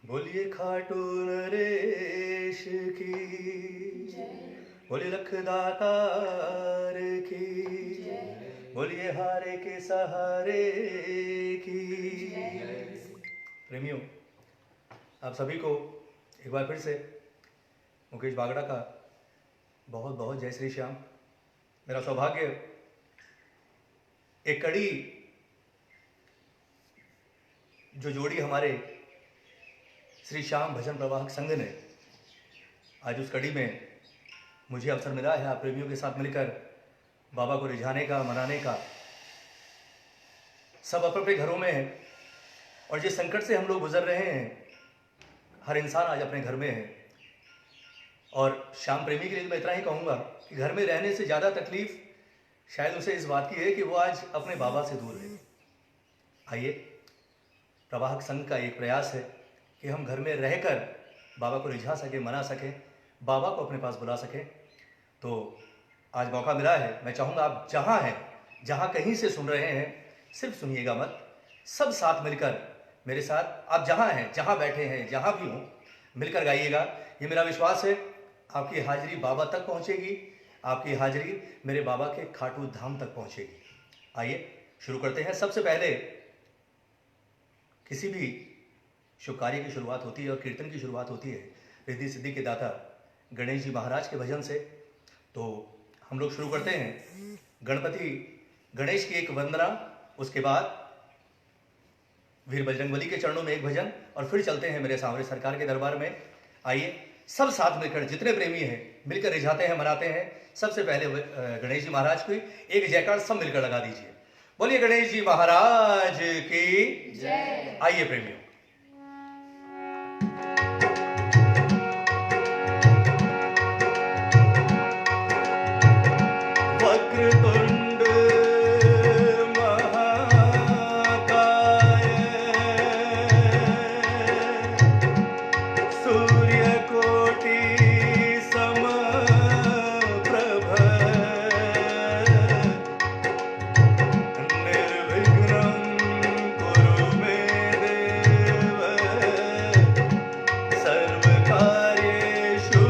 बोलिए खाटू नरेश की, बोलिए लखदातार की, बोलिए हारे के सहारे की। प्रेमियों, आप सभी को एक बार फिर से मुकेश बागड़ा का बहुत बहुत जय श्री श्याम। मेरा सौभाग्य एक कड़ी जो जोड़ी हमारे श्री श्याम भजन प्रवाहक संघ ने आज उस कड़ी में मुझे अवसर मिला है आप प्रेमियों के साथ मिलकर बाबा को रिझाने का, मनाने का। सब अपने अपने घरों में हैं और जिस संकट से हम लोग गुजर रहे हैं, हर इंसान आज अपने घर में है। और श्याम प्रेमी के लिए मैं इतना ही कहूँगा कि घर में रहने से ज़्यादा तकलीफ शायद उसे इस बात की है कि वो आज अपने बाबा से दूर है। आइए, प्रवाहक संघ का एक प्रयास है कि हम घर में रहकर बाबा को रिझा सके, मना सके, बाबा को अपने पास बुला सके। तो आज मौका मिला है। मैं चाहूँगा आप जहाँ हैं, जहाँ कहीं से सुन रहे हैं, सिर्फ सुनिएगा मत, सब साथ मिलकर मेरे साथ, आप जहाँ हैं, जहाँ बैठे हैं, जहाँ भी हों, मिलकर गाइएगा। ये मेरा विश्वास है आपकी हाजिरी बाबा तक पहुँचेगी, आपकी हाजिरी मेरे बाबा के खाटू धाम तक पहुँचेगी। आइए शुरू करते हैं। सबसे पहले किसी भी शुभ कार्य की शुरुआत होती है और कीर्तन की शुरुआत होती है रिद्धि सिद्धि के दाता गणेश जी महाराज के भजन से। तो हम लोग शुरू करते हैं गणपति गणेश की एक वंदना, उसके बाद वीर बजरंगबली के चरणों में एक भजन, और फिर चलते हैं मेरे सांवरे सरकार के दरबार में। आइए सब साथ मिलकर, जितने प्रेमी हैं, मिलकर रिझाते हैं, मनाते हैं। सबसे पहले गणेश जी महाराज की एक जयकार सब मिलकर लगा दीजिए। बोलिए गणेश जी महाराज की जय। आइए प्रेमियों, वक्रतुंड महाकाय, सूर्यकोटि समप्रभ, निर्विघ्नं कुरु मे देव, सर्वकार्येषु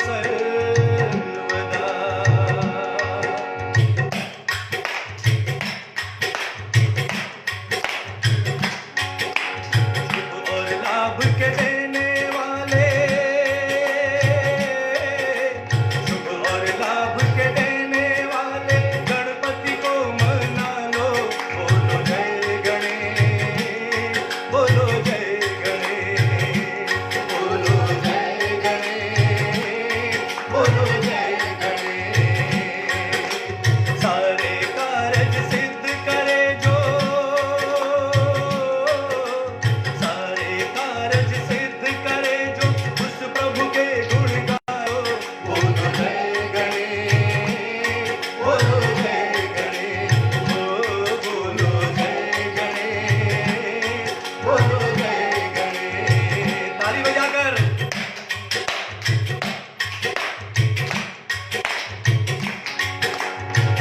सर्वदा। और लाभ के देने वाले, शुभ और लाभ के देने वाले गणपति को मना लो। बोलो जय गणेश, बोलो जय गणेश, बोलो जय गणेश, बोलो जय गणेश। सारे कारज सिद्ध करे जो, सारे कारज सिद्ध करे जो, उस प्रभु के गुण गाओ। बोलो जय गणेश, बोलो जय गणेश, बोलो जय गणेश, बोलो जय गणेश। ताली बजाकर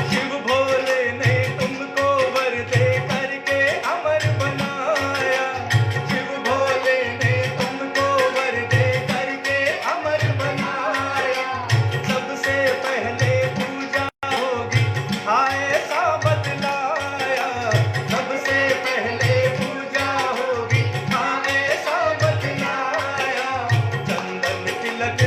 शिव भोले ने तुमको वर दे करके अमर बनाया। शिव भोले ने तुमको वर दे करके अमर बनाया। सबसे पहले पूजा होगी, हाय सा बतलाया। सबसे पहले पूजा होगी, हाय सा बतलाया। चंदन तिलक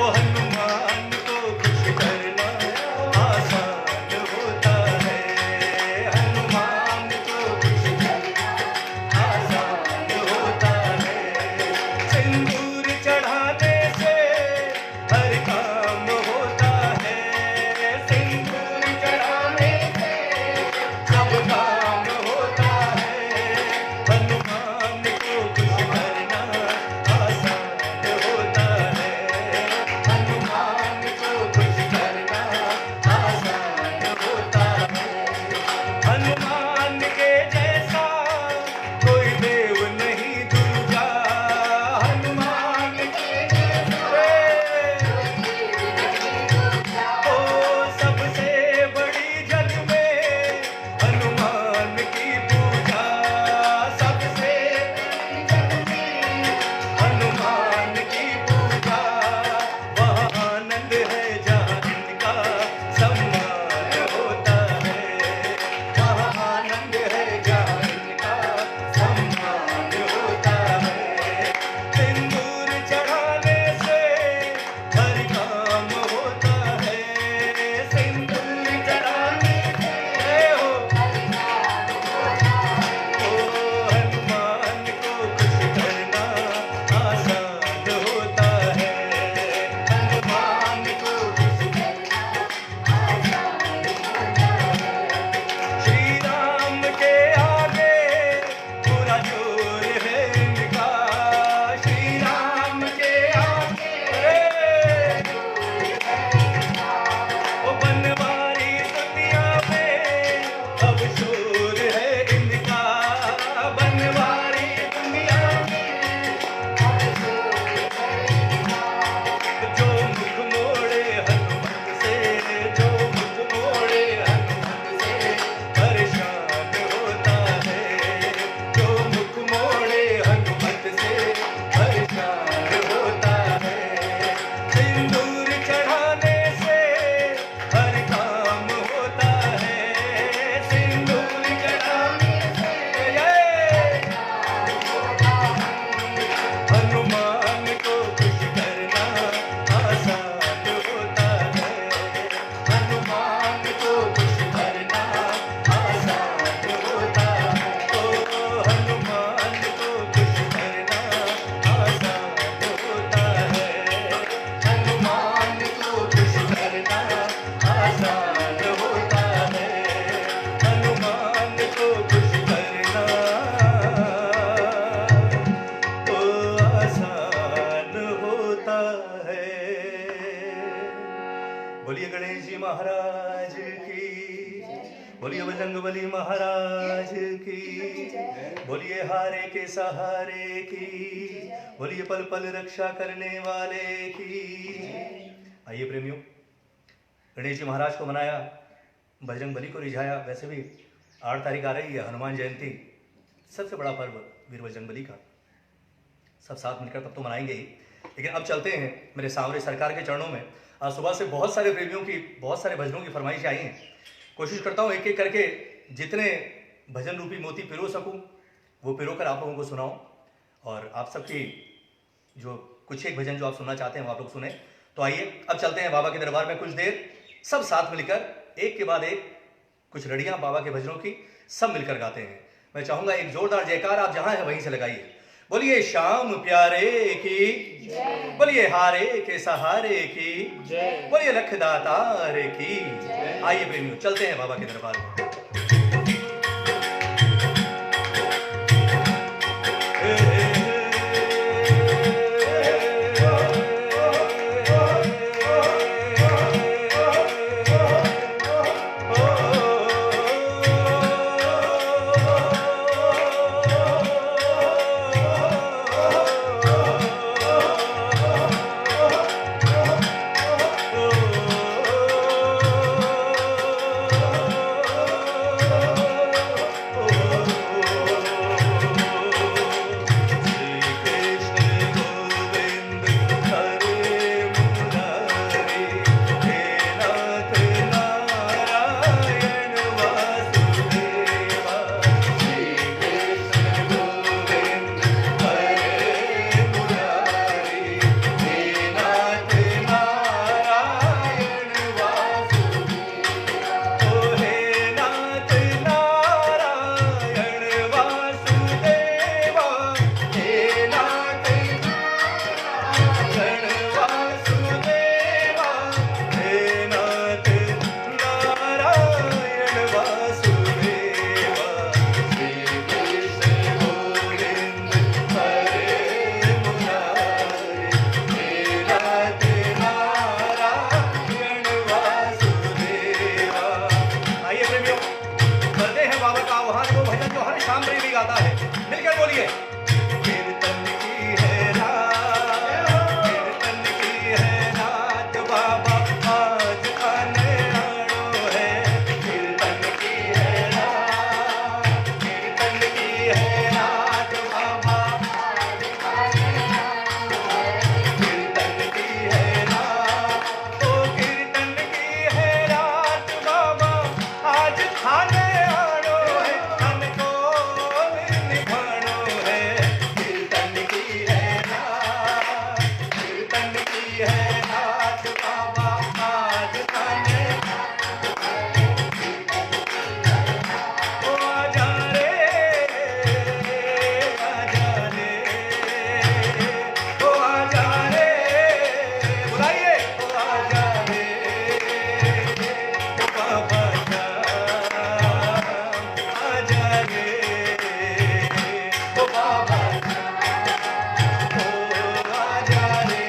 ओ हनुमान को खुश करना आसान होता है, हनुमान को खुश करना आसान होता है। सिंदूर चढ़ाने से हर काम होता है, सिंदूर चढ़ाने से सब काम होता है। हनुमान को खुश करना आसान होता है, हनुमान को खुश करना आसान होता है। हनुमान के जैसा कोई देव नहीं दूजा, हनुमान के जैसा ओ सबसे बड़ी जग में हनुमान की पूजा, सबसे बड़ी जग में हनुमान की पूजा। वहाँ आनंद है जहाँ इनका सम्मान होता है, वहाँ आनंद है जहाँ इनका सम्मान होता है। सिंदूर चढ़ाने से हर काम होता है, सिंदूर चढ़ाने से हो हनुमान को खुश करना आसान होता है, हनुमान को खुश करना आसान होता है। श्री राम के आगे पूरा जोर है इनका, श्री राम के आगे ओ बनवारी दुनिया में अब शोर है इनका, बनवारी दुनिया में अब शोर है इनका। जो मुख मोड़े हनुमत से, जो मुख मोड़े हनुमत से परेशान होता है, जो मुख मोड़े हनुमत से परेशान होता है। सिंदूर चढ़ाने से हर काम होता है, सिंदूर चढ़ाने से हनुमान को खुश करना आसान होता है, हनुमान को खुश करना आसान होता है। ओ हनुमान को खुश करना आसान होता है, हनुमान को खुश करना आसान होता है, हनुमान को खुश करना तो आसान होता है। बोलिए गणेश जी महाराज की, बोलिए बजरंगबली महाराज की, बोलिए हारे के सहारे की, बोलिए पल पल रक्षा करने वाले की। आइए प्रेमियों, गणेश जी महाराज को मनाया, बजरंगबली को रिझाया। वैसे भी 8 तारीख आ रही है हनुमान जयंती, सबसे बड़ा पर्व वीर बजरंगबली का, सब साथ मिलकर तब तो मनाएंगे ही। लेकिन अब चलते हैं मेरे सांवरे सरकार के चरणों में। आज सुबह से बहुत सारे प्रेमियों की, बहुत सारे भजनों की फरमाइशें आई हैं। कोशिश करता हूँ एक एक करके जितने भजन रूपी मोती पिरो सकूँ वो पिरो कर आप लोगों को सुनाऊँ, और आप सबकी जो कुछ एक भजन जो आप सुनना चाहते हैं वो आप लोग सुने। तो आइए अब चलते हैं बाबा के दरबार में, कुछ देर सब साथ मिलकर एक के बाद एक कुछ लड़ियाँ बाबा के भजनों की सब मिलकर गाते हैं। मैं चाहूँगा एक जोरदार जयकार आप जहाँ हैं वहीं से लगाइए। बोलिए श्याम प्यारे की, बोलिए हारे के सहारे की, बोलिए लख दातार की। आइए प्रेमियों, चलते हैं बाबा के दरबार में। है नाथ बाबा आज थाने ओ आजा रे ओ आजा रे बुलाइए ओ आजा रे ओ बाबा आजा रे ओ बाबा ओ आजा रे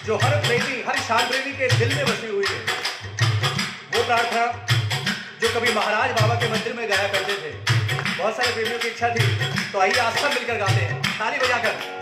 जो हर प्रेमी, हर शान प्रेमी के दिल में बसी हुई है। वो प्रार्थना जो कभी महाराज बाबा के मंदिर में गाया करते थे। बहुत सारे प्रेमियों की इच्छा थी, तो आइए आज सब मिलकर गाते हैं, ताली बजाकर।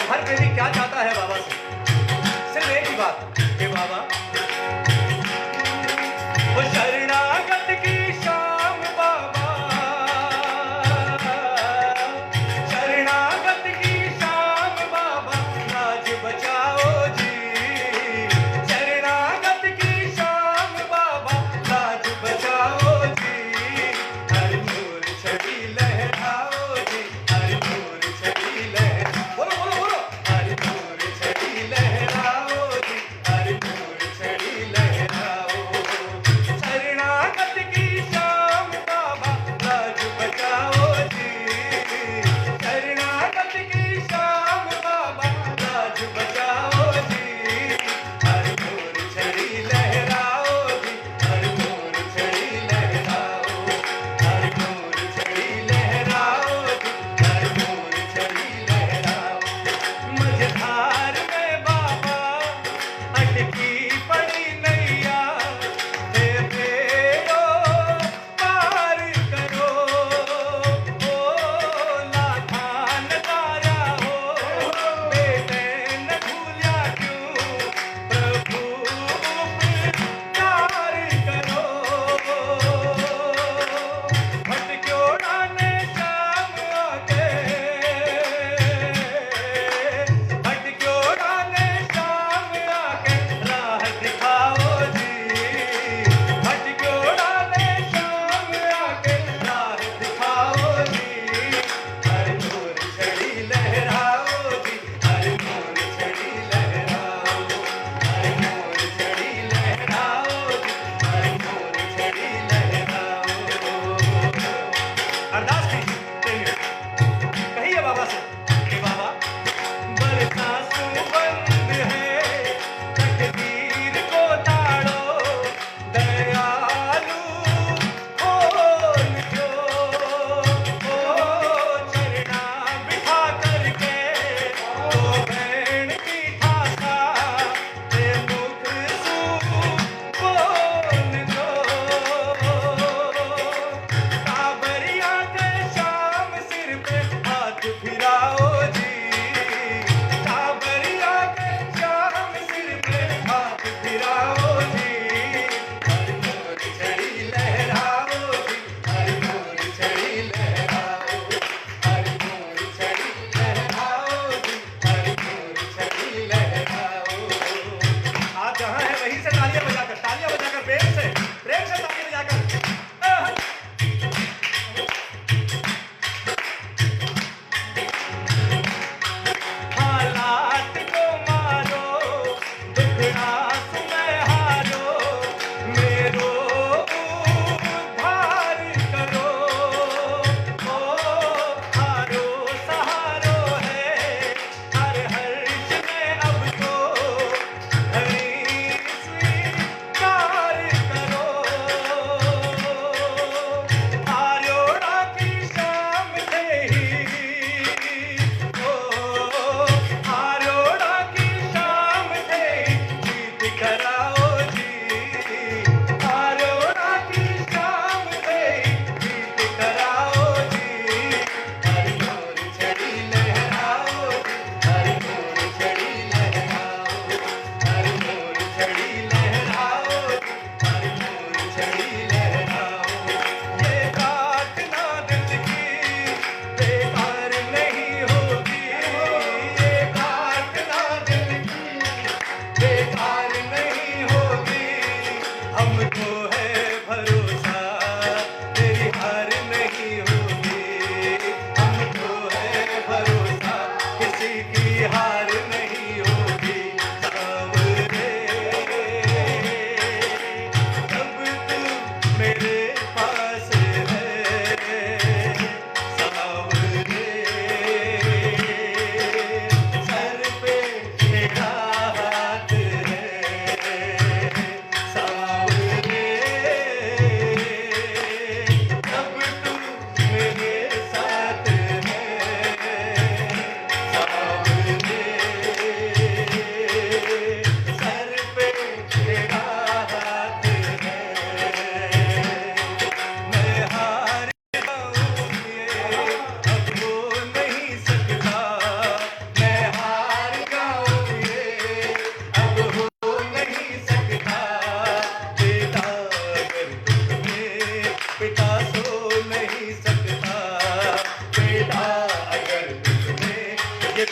हर प्रेमी क्या चाहता है बाबा से? सिर्फ एक ही बात, हे बाबा वो शरणागत की शाम बाबा, शरणागत की शाम बाबा, लाज बचाओ जी। शरणागत की शाम बाबा, लाज बचाओ जी। हर मोर छड़ी लहराओ जी, हर मोर छड़ी लहराओ, बोलो बोलो बोलो, हर मोर छड़ी लहराओ जी, हर मोर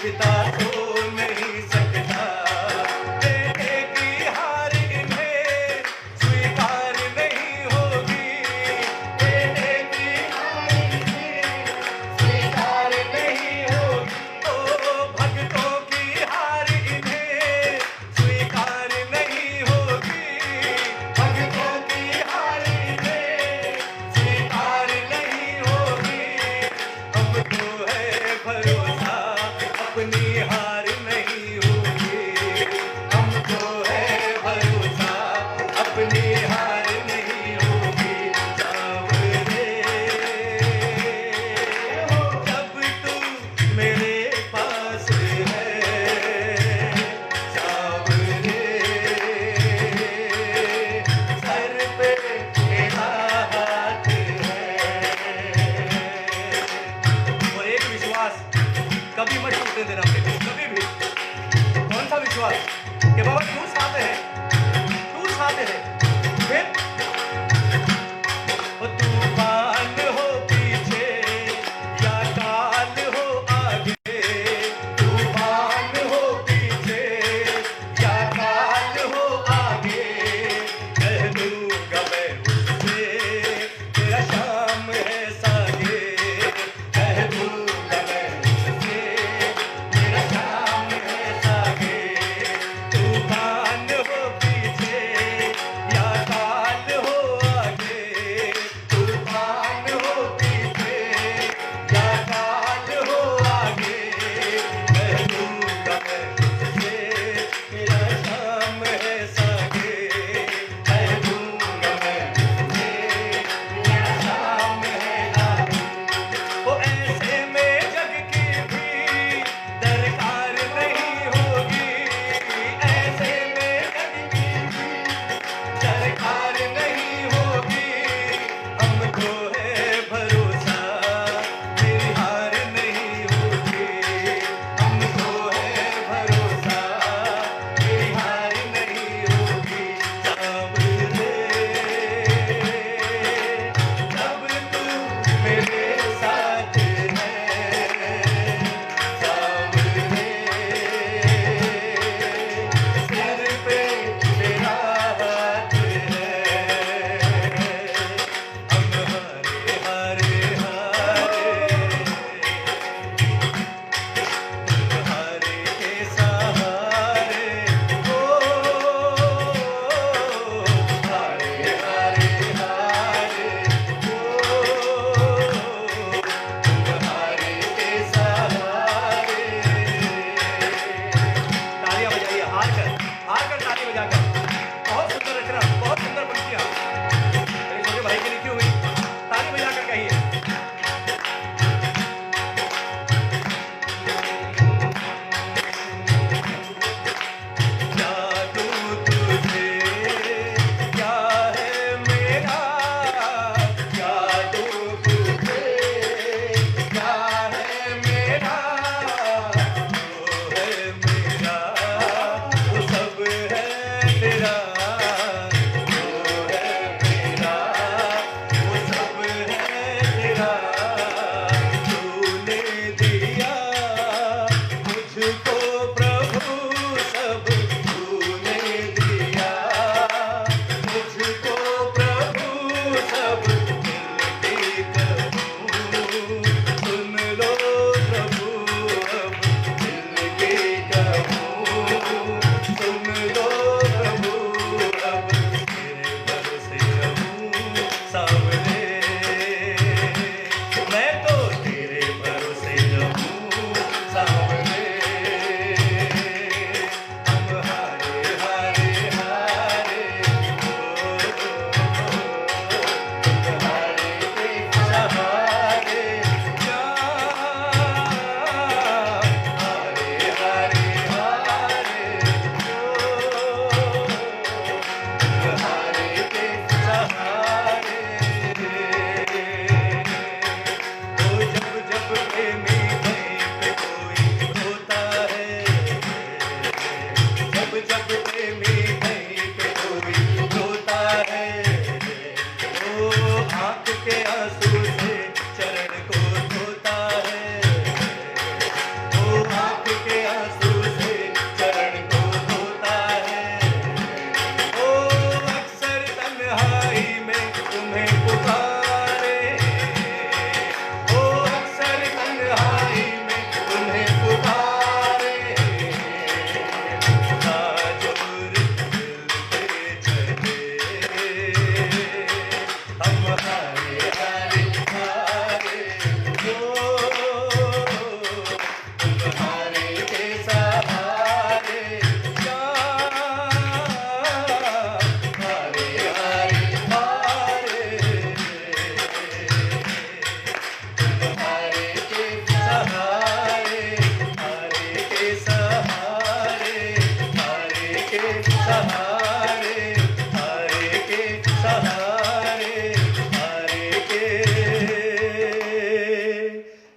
पूछता तो नहीं सकता, बेटे की हार इन्हें स्वीकार नहीं होगी, बेटे की हार इन्हें स्वीकार नहीं होगी। ओ भक्तों की हार इन्हें स्वीकार नहीं होगी, भक्तों की हार इन्हें स्वीकार नहीं होगी। हमको है भरोसा अपनी हार नहीं होगी, हमको है भरोसा अपनी हार नहीं होगी। सांवरे जब तू मेरे पास है, सांवरे सर पे तेरा हाथ है। और एक विश्वास कभी मत टूटने देना अपने को, कभी भी। कौन सा विश्वास? कि बाबा तू साथ है, तू साथ है। फिर वो तूफान हो पीछे या काल हो आगे, तूफान हो पीछे या काल हो आगे, कह दूंगा मैं उससे तेरा शाम है सागे, कह दूंगा मैं उससे तेरा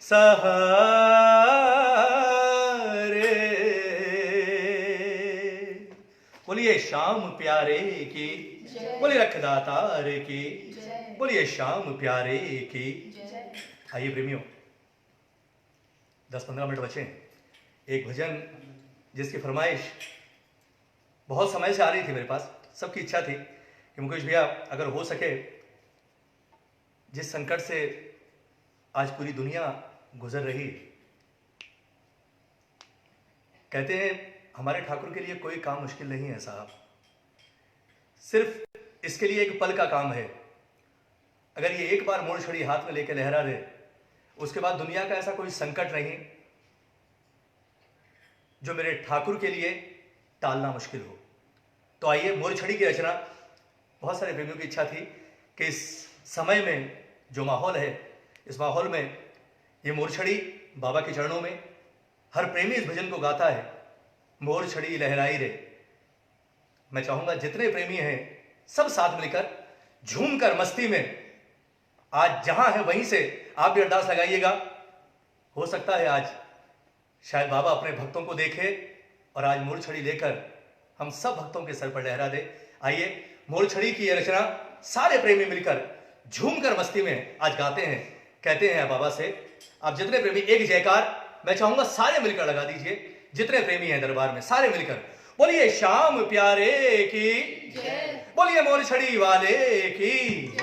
सहारे। बोलिए श्याम प्यारे की, बोलिए रखदातार की, बोलिए श्याम प्यारे की। आइए प्रेमियों, 10-15 मिनट बचे। एक भजन जिसकी फरमाइश बहुत समय से आ रही थी मेरे पास, सबकी इच्छा थी कि मुकेश भैया अगर हो सके, जिस संकट से आज पूरी दुनिया गुजर रही, कहते हैं हमारे ठाकुर के लिए कोई काम मुश्किल नहीं है साहब, सिर्फ इसके लिए एक पल का काम है। अगर ये एक बार मोड़ छड़ी हाथ में लेकर लहरा दे, उसके बाद दुनिया का ऐसा कोई संकट नहीं जो मेरे ठाकुर के लिए टालना मुश्किल हो। तो आइए, मोड़ छड़ी की रचना बहुत सारे प्रेमियों की इच्छा थी कि इस समय में जो माहौल है, इस माहौल में ये मोर छड़ी बाबा के चरणों में, हर प्रेमी इस भजन को गाता है, मोर छड़ी लहराई रे। मैं चाहूंगा जितने प्रेमी हैं सब साथ मिलकर झूमकर मस्ती में, आज जहां है वहीं से आप भी अरदास लगाइएगा। हो सकता है आज शायद बाबा अपने भक्तों को देखे और आज मोर छड़ी लेकर हम सब भक्तों के सर पर लहरा दे। आइए, मोर छड़ी की यह रचना सारे प्रेमी मिलकर झूमकर मस्ती में आज गाते हैं, कहते हैं बाबा से। आप जितने प्रेमी, एक जयकार मैं चाहूंगा सारे मिलकर लगा दीजिए, जितने प्रेमी हैं दरबार में सारे मिलकर। बोलिए श्याम प्यारे की, बोलिए मोर छड़ी वाले की।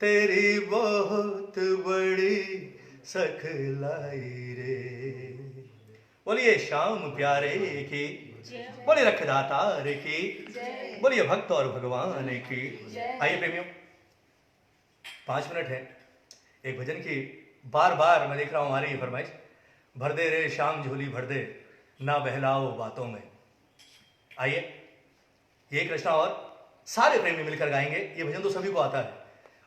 तेरी बहुत बड़ी सखलाई रे। बोलिए श्याम प्यारे की, बोलिए रखदातार की, बोलिए भक्त और भगवान की। आइए प्रेमियों, 5 मिनट है एक भजन की। बार बार मैं देख रहा हूं हमारी फरमाइश, भर दे रे श्याम झोली भर दे, ना बहलाओ बातों में। आइए ये एक रचना और सारे प्रेमी मिलकर गाएंगे। ये भजन तो सभी को आता है,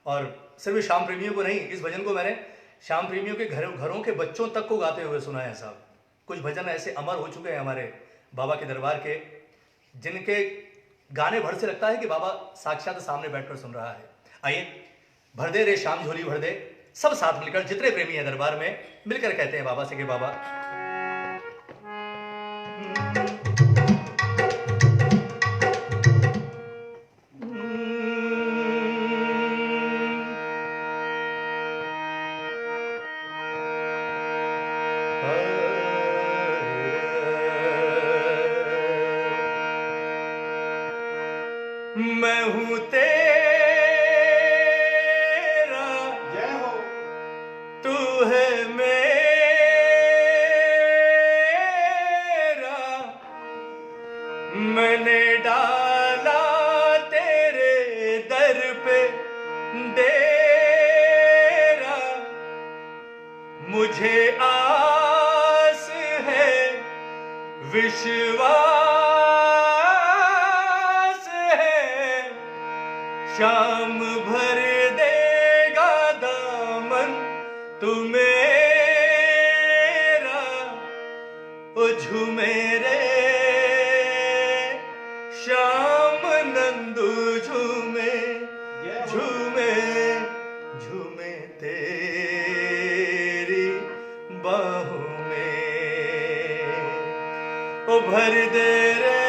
और सिर्फ श्याम प्रेमियों को नहीं, इस भजन को मैंने श्याम प्रेमियों के घरों के बच्चों तक को गाते हुए सुना है साहब। कुछ भजन ऐसे अमर हो चुके हैं हमारे बाबा के दरबार के, जिनके गाने भर से लगता है कि बाबा साक्षात सामने बैठकर सुन रहा है। आइए भर दे रे श्याम झोली भर दे, सब साथ मिलकर, जितने प्रेमी हैं दरबार में, मिलकर कहते हैं बाबा से कि बाबा मैं हूं तेरा, जय हो। तू है मेरा, मैंने डाला तेरे दर पे डेरा, मुझे आस है विश्वास है, श्याम भर देगा दामन तू मेरा। ओ झूमे रे श्याम नंदू झूमे, झूमे झूमे तेरी बाहों में। ओ भर दे रे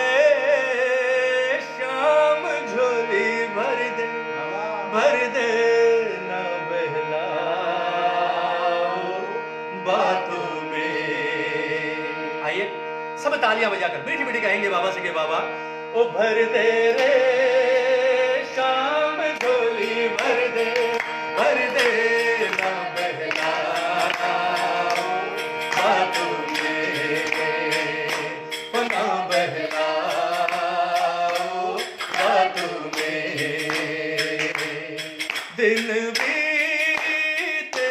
श्याम झोली भर दे, भर दे ना बहलाओ बातों में। आइए सब तालियां बजाकर मीठी मीठी कहेंगे बाबा से कि बाबा ओ भर दे रे श्याम झोली भर दे, भर दे ना बहलाओ बातों में, ना बहलाओ बातों में। दिन बीते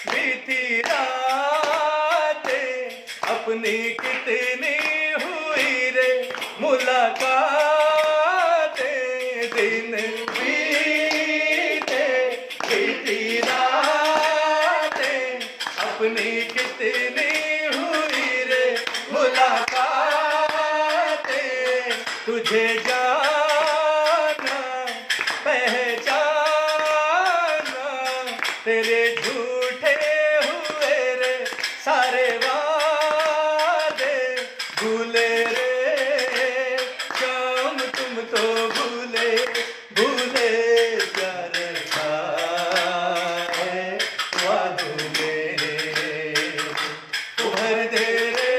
बीती रातें, अपनी कितनी हुई रे मुलाकातें। दिन बीते बीती रातें, अपनी कितनी हुई रे मुलाकातें। तुझे जाना पहचाना, तेरे झूठे हुए रे सारे वादे भूले रे श्याम, तुम तो भूले भूले क्या रखा है वादों में। भर दे रे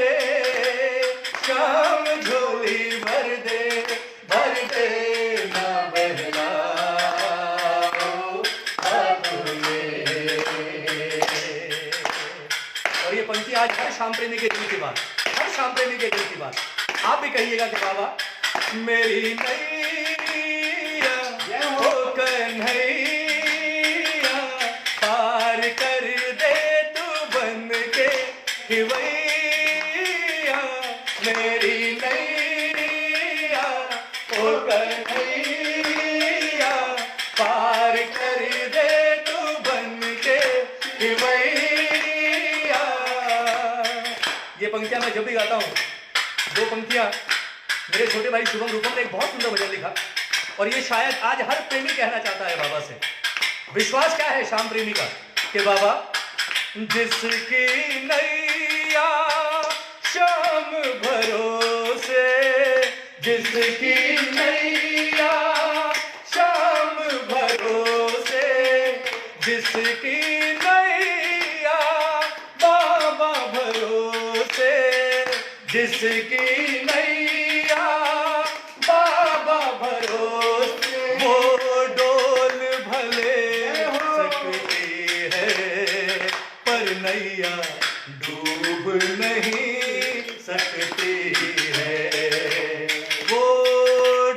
श्याम झोली भर दे, भर दे ना बहलाओ बातों में। और ये पंक्ति आज हर श्याम प्रेमी के दिल की बात, हर श्याम प्रेमी के दिल की बात। आप भी कहिएगा कि बाबा मेरी नैया हो कन्हैया, पार कर दे तू बन के खिवैया। मेरी नैया हो कन्हैया, पार कर दे तू बन के खिवैया। ये पंक्तियां मैं जब भी गाता हूं, 2 पंक्तियां मेरे छोटे भाई शुभम रूपम ने एक बहुत सुंदर भजन लिखा, और ये शायद आज हर प्रेमी कहना चाहता है बाबा से। विश्वास क्या है श्याम प्रेमी का कि बाबा जिसकी नैया श्याम भरोसे, जिसकी नैया श्याम भरोसे, जिसकी नैया बाबा भरोसे, जिसकी नैया बाबा भरोसे, वो डोल भले नैया डूब नहीं सकती है। वो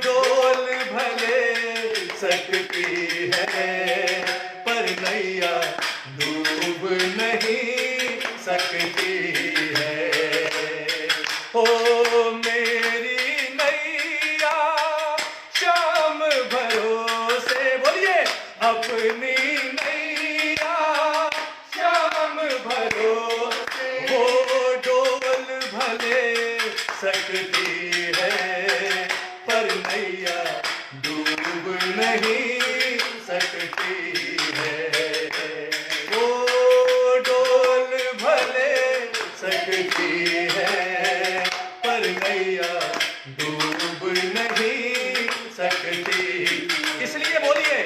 डोल भले सकती है पर नैया डूब नहीं सकती है। ओ मेरी नैया शाम भरोसे, बोलिए अपनी नैया शाम भरोसे, वो डोल भले सकती है पर नैया डूब नहीं सकती है। वो डोल भले सकती है पर नैया डूब नहीं सकती। इसलिए बोलिए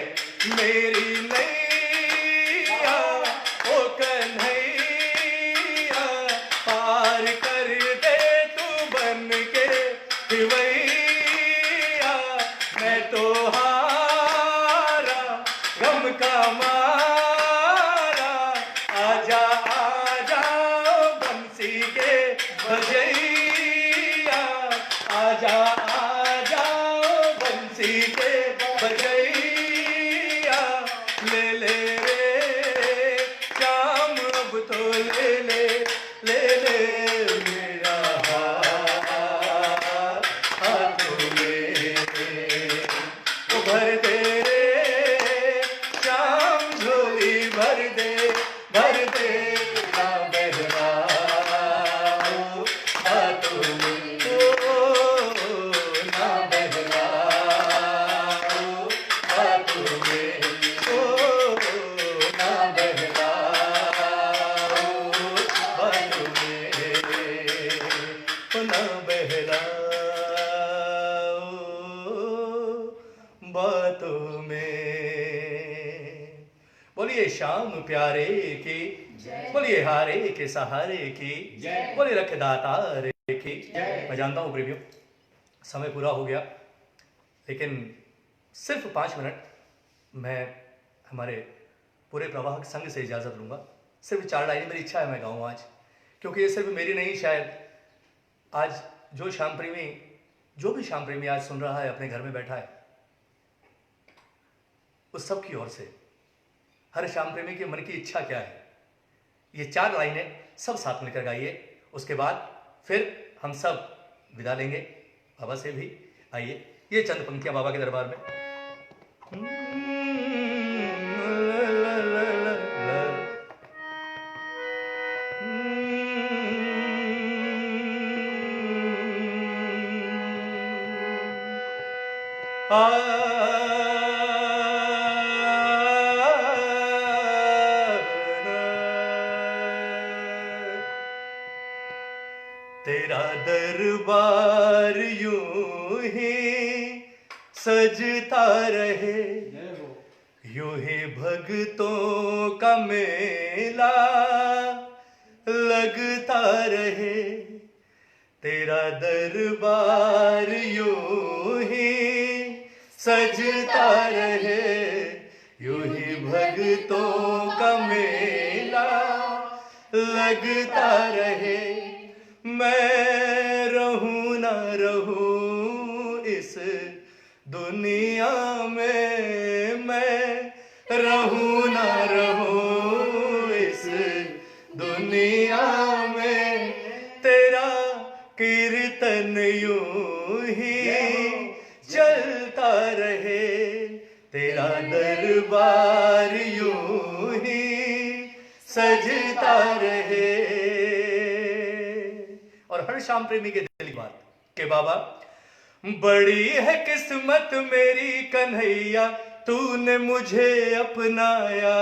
मेरी नैया ओ कन्हैया पार कर दे तू बन के खिवैया। मैं तो हारा गम का मारा, आजा आजा बंसी के बजैया, आजा आजा बंसी के बजैया। ले ले रे श्याम अब तो ले ले, ले ले मेरा हाथों में वो भर दे रे श्याम झोली भर दे, भर दे ना बहरा हाथों में, ओ ना बहरा हाथों में, ओ ना बहरा हाथों में, ओ ना बहरा बातों में। बोलिए श्याम प्यारे की, बोलिए हारे के सहारे की, बोलिए रख दातार की। मैं जानता हूँ प्रेमियों समय पूरा हो गया, लेकिन सिर्फ 5 मिनट मैं हमारे पूरे प्रवाहक संघ से इजाज़त लूँगा। सिर्फ 4 लाइनें मेरी इच्छा है मैं गाऊँ आज, क्योंकि ये सिर्फ मेरी नहीं, शायद आज जो श्याम प्रेमी, जो भी श्याम प्रेमी आज सुन रहा है, अपने घर में बैठा है, उस सब की ओर से हर श्याम प्रेमी के मन की इच्छा क्या है, ये 4 लाइनें सब साथ मिलकर गाइए। उसके बाद फिर हम सब विदा लेंगे बाबा से भी। आइए ये चंद पंक्तियां बाबा के दरबार में। तेरा दरबार यूं ही सजता रहे, यूं ही भक्तों का मेला लगता रहे। तेरा दरबार यूं ही सजता रहे, यूं ही भक्तों का मेला लगता रहे। मैं रहूं ना रहूं इस दुनिया में, मैं रहूं ना रहूं इस दुनिया में, तेरा कीर्तन यूं ही चलता रहे, तेरा दरबार यूं ही सजता रहे। और हर श्याम प्रेमी के दिल की बात के बाबा, बड़ी है किस्मत मेरी कन्हैया तूने मुझे अपनाया,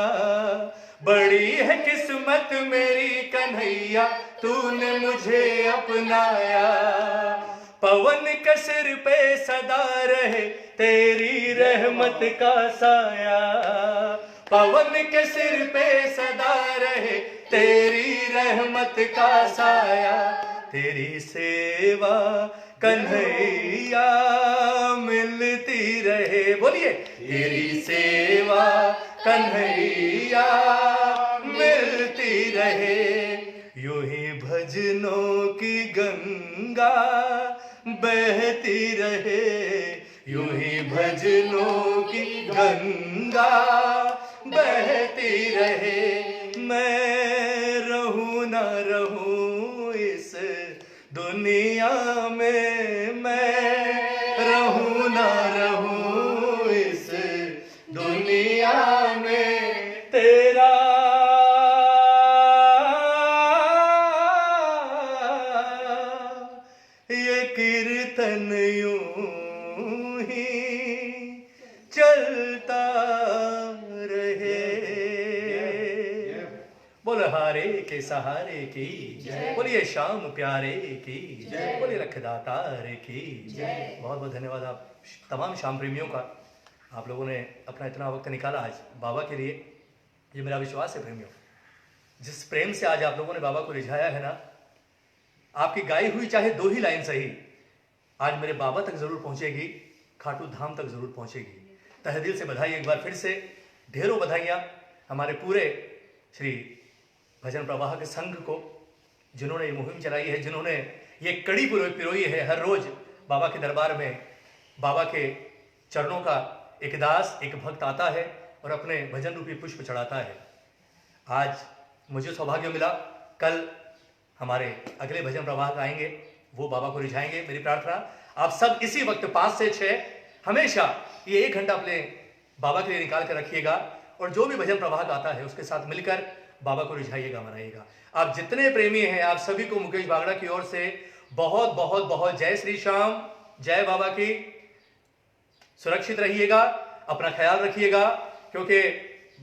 बड़ी है किस्मत मेरी कन्हैया तूने मुझे अपनाया। पवन के सिर पे सदा रहे तेरी रहमत का साया, पवन के सिर पे सदा रहे तेरी रहमत का साया। तेरी सेवा कन्हैया मिलती रहे, बोलिए तेरी सेवा कन्हैया मिलती रहे, यूं ही भजनों की गंगा बहती रहे, यूं ही भजनों की गंगा बहती रहे। मैं रहूं ना रहूं इस दुनिया में, मैं रहूं ना रहूं इस दुनिया में, तेरा ये कीर्तन यूं ही चलता रहे। बोल हारे के सहारे की जय, बोलिए श्याम प्यारे की जय, बोलिए लखदातार की जय। बहुत बहुत धन्यवाद आप तमाम श्याम प्रेमियों का, आप लोगों ने अपना इतना वक्त निकाला आज बाबा के लिए। ये मेरा विश्वास है प्रेमियों, जिस प्रेम से आज आप लोगों ने बाबा को रिझाया है ना, आपकी गाई हुई चाहे 2 ही लाइन सही, आज मेरे बाबा तक जरूर पहुंचेगी, खाटू धाम तक जरूर पहुंचेगी। तहे दिल से बधाई एक बार फिर से, ढेरों बधाइयाँ हमारे पूरे श्री भजन प्रवाह के संघ को, जिन्होंने ये मुहिम चलाई है, जिन्होंने ये कड़ी पिरोई है। हर रोज बाबा के दरबार में बाबा के चरणों का एक दास, एक भक्त आता है और अपने भजन रूपी पुष्प चढ़ाता है। आज मुझे सौभाग्य मिला, कल हमारे अगले भजन प्रवाह का आएंगे, वो बाबा को रिझाएंगे। मेरी प्रार्थना आप सब इसी वक्त 5 से 6 हमेशा ये 1 घंटा अपने बाबा के लिए निकाल कर रखिएगा, और जो भी भजन प्रवाह गाता है उसके साथ मिलकर बाबा को रिझाइएगा, मनाइएगा। आप जितने प्रेमी हैं, आप सभी को मुकेश बागड़ा की ओर से बहुत बहुत बहुत जय श्री श्याम, जय बाबा की। सुरक्षित रहिएगा, अपना ख्याल रखिएगा, क्योंकि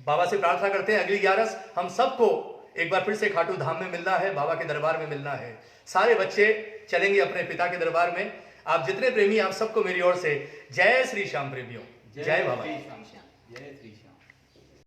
बाबा से प्रार्थना करते हैं अगली 11 हम सबको एक बार फिर से खाटू धाम में मिलना है, बाबा के दरबार में मिलना है। सारे बच्चे चलेंगे अपने पिता के दरबार में। आप जितने प्रेमी, आप सबको मेरी ओर से जय श्री श्याम प्रेमियों, जय बाबा। जय श्री